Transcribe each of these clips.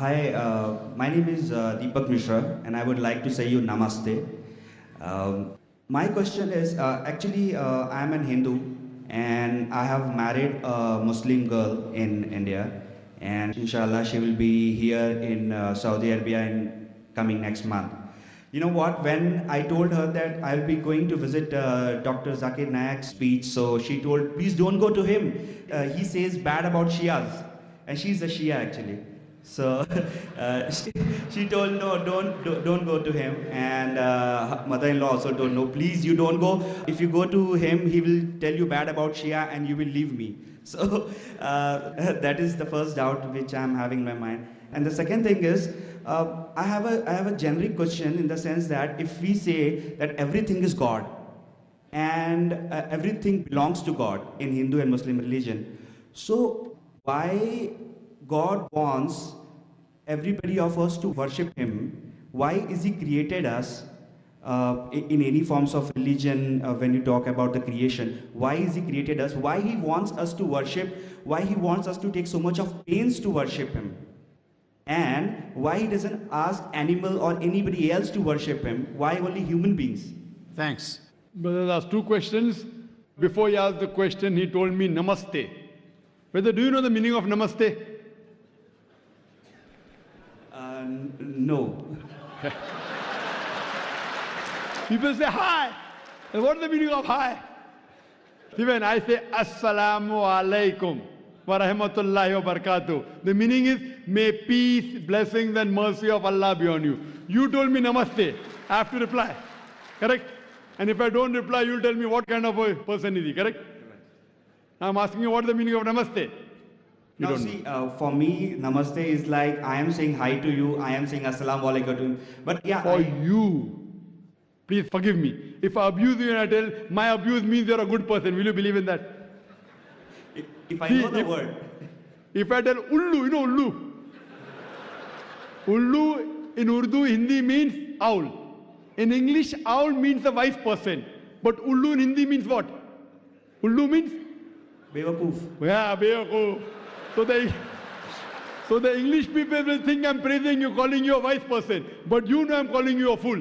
Hi, my name is Deepak Mishra, and I would like to say you namaste. My question is actually, I'm an Hindu, and I have married a Muslim girl in India, and inshallah, she will be here in Saudi Arabia in coming next month. You know what? When I told her that I'll be going to visit Dr. Zakir Naik's speech, so she told, please don't go to him. He says bad about Shias, and she's a Shia actually. So she told, no, don't go to him. And her mother-in-law also told, no, please, you don't go. If you go to him, he will tell you bad about Shia, and you will leave me. So that is the first doubt which I'm having in my mind. And the second thing is, I have a generic question in the sense that if we say that everything is God and everything belongs to God in Hindu and Muslim religion, so why God wants everybody of us to worship Him? Why is He created us in any forms of religion? When you talk about the creation, why is He created us? Why He wants us to worship? Why He wants us to take so much of pains to worship Him? And why He doesn't ask animal or anybody else to worship Him? Why only human beings? Thanks. Brother asked two questions. Before he asked the question, he told me namaste. Brother, do you know the meaning of namaste? No. People say hi. And what is the meaning of hi? See, when I say assalamu alaikum wa rahmatullahi wa barakatuh, the meaning is may peace, blessings and mercy of Allah be on you. You told me namaste. I have to reply. Correct? And if I don't reply, you'll tell me what kind of a person is he. Correct? I'm asking you what is the meaning of namaste. You Now see, for me, namaste is like I am saying hi to you, I am saying assalamu alaikum to you. But yeah, For you, please forgive me. If I abuse you and I tell my abuse means you're a good person, will you believe in that? if I See, know the word. If I tell ullu, you know ullu. Ullu in Urdu, Hindi means owl. In English, owl means a wise person. But ullu in Hindi means what? Ullu means? Bewakoof. Yeah, bewakoof. So the English people will think I'm praising you, calling you a wise person. But you know I'm calling you a fool.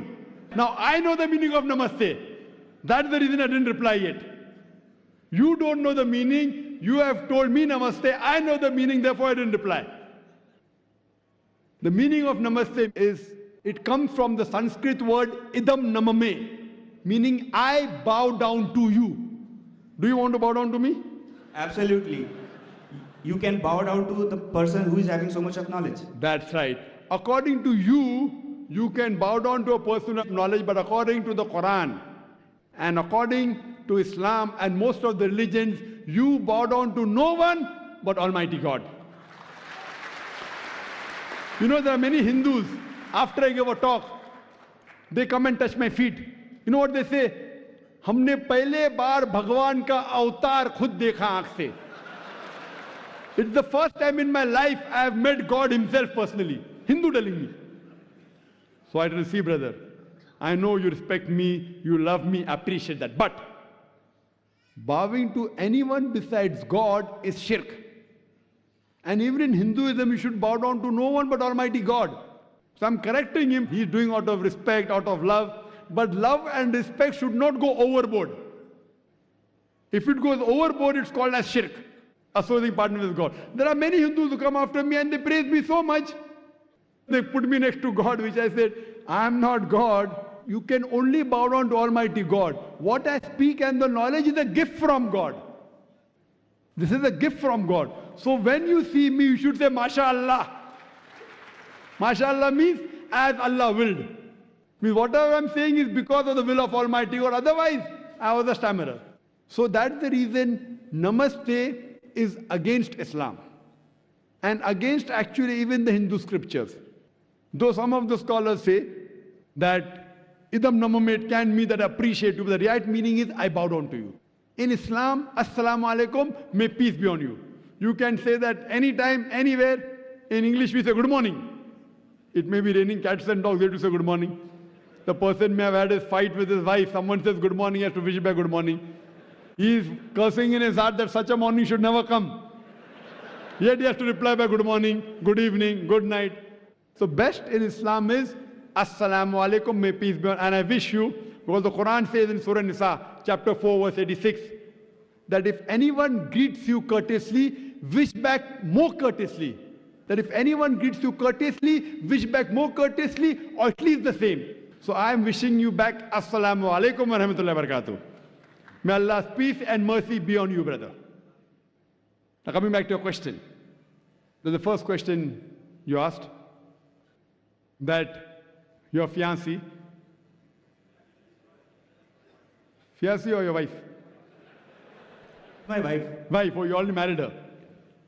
Now I know the meaning of namaste. That's the reason I didn't reply yet. You don't know the meaning. You have told me namaste. I know the meaning, therefore I didn't reply. The meaning of namaste is, it comes from the Sanskrit word idam namame, meaning I bow down to you. Do you want to bow down to me? Absolutely. You can bow down to the person who is having so much of knowledge. That's right. According to you, you can bow down to a person of knowledge, but according to the Quran and according to Islam and most of the religions, you bow down to no one but Almighty God. You know, there are many Hindus, after I give a talk, they come and touch my feet. You know what they say? हमने पहले बार भगवान का अवतार खुद देखा आंख से. It's the first time in my life I have met God Himself personally. Hindu telling me. So I tell, see, brother, I know you respect me, you love me, appreciate that. But bowing to anyone besides God is shirk. And even in Hinduism, you should bow down to no one but Almighty God. So I'm correcting him. He's doing out of respect, out of love. But love and respect should not go overboard. If it goes overboard, it's called as shirk, associating partner with God. There are many Hindus who come after me and they praise me so much. They put me next to God, which I said, I am not God. You can only bow down to Almighty God. What I speak and the knowledge is a gift from God. This is a gift from God. So when you see me, you should say, MashaAllah. MashaAllah means as Allah willed. Means whatever I'm saying is because of the will of Almighty God. Otherwise, I was a stammerer. So that's the reason namaste is against Islam. And against actually even the Hindu scriptures. Though some of the scholars say that idam namame can mean that I appreciate you, but the right meaning is I bow down to you. In Islam, assalamu alaikum, may peace be on you. You can say that anytime, anywhere. In English we say good morning. It may be raining cats and dogs, they have to say good morning. The person may have had a fight with his wife. Someone says good morning, he has to wish back good morning. He is cursing in his heart that such a morning should never come. Yet he has to reply by good morning, good evening, good night. So best in Islam is Assalamu alaikum, may peace be on. And I wish you, because the Quran says in Surah Nisa, chapter 4, verse 86, that if anyone greets you courteously, wish back more courteously. That if anyone greets you courteously, wish back more courteously, or at least the same. So I am wishing you back Assalamu alaikum wa rahmatullahi wa barakatuh. May Allah's peace and mercy be on you, brother. Now coming back to your question. The first question you asked, that your fiancée or your wife? My wife. Wife, oh, you already married her.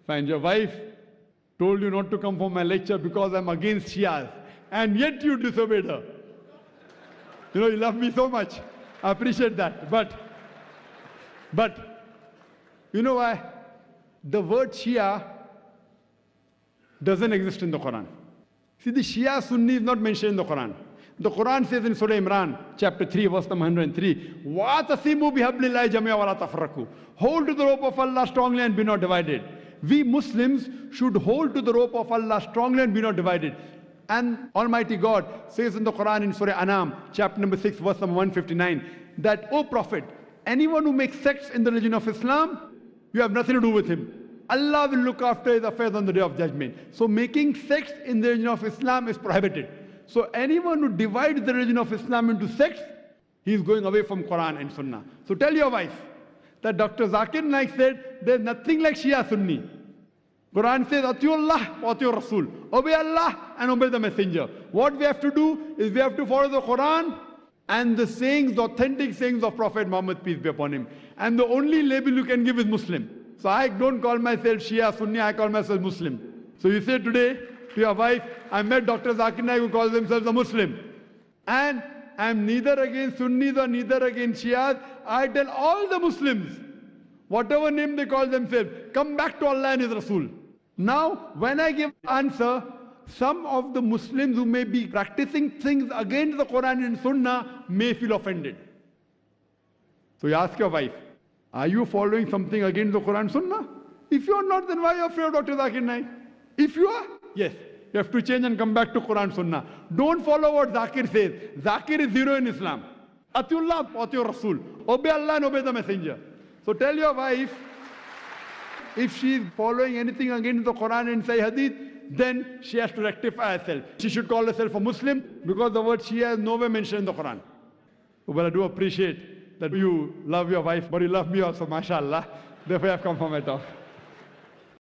Fine, your wife told you not to come for my lecture because I'm against Shias, and yet you disobeyed her. You know, you love me so much. I appreciate that. But, you know why? The word Shia doesn't exist in the Quran. See, the Shia Sunni is not mentioned in the Quran. The Quran says in Surah Imran, chapter 3, verse number 103, وَاتَصِمُوا بِحَبْلِ اللَّهِ جَمِيعًا وَلَا تَفَرَّقُوا. Hold to the rope of Allah strongly and be not divided. We Muslims should hold to the rope of Allah strongly and be not divided. And Almighty God says in the Quran in Surah Anam, chapter number 6, verse number 159, that, O Prophet, anyone who makes sects in the religion of Islam, you have nothing to do with him. Allah will look after his affairs on the day of judgment. So making sects in the religion of Islam is prohibited. So anyone who divides the religion of Islam into sects, he is going away from Quran and Sunnah. So tell your wife that Dr. Zakir Naik said, there's nothing like Shia Sunni. Quran says, Atiullah wa Atiur Rasul. Obey Allah and obey the Messenger. What we have to do is we have to follow the Quran and the sayings, the authentic sayings of Prophet Muhammad, peace be upon him. And the only label you can give is Muslim. So I don't call myself Shia Sunni, I call myself Muslim. So you say today to your wife, I met Dr. Zakir Naik who calls themselves a Muslim. And I'm neither against Sunnis or neither against Shias. I tell all the Muslims, whatever name they call themselves, come back to Allah and His Rasul. Now, when I give answer, some of the Muslims who may be practicing things against the Quran and Sunnah may feel offended. So you ask your wife, are you following something against the Quran and Sunnah? If you are not, then why are you afraid of Dr. Zakir Naik? If you are, yes, you have to change and come back to Quran and Sunnah. Don't follow what Zakir says. Zakir is zero in Islam. Atiullah, Atiur Rasul. Obey Allah and obey the Messenger. So tell your wife, if she is following anything against the Quran and Sahih Hadith, then she has to rectify herself. She should call herself a Muslim because the word Shia is nowhere mentioned in the Quran. But I do appreciate that you love your wife, but you love me also, mashallah. Therefore I have come for my talk.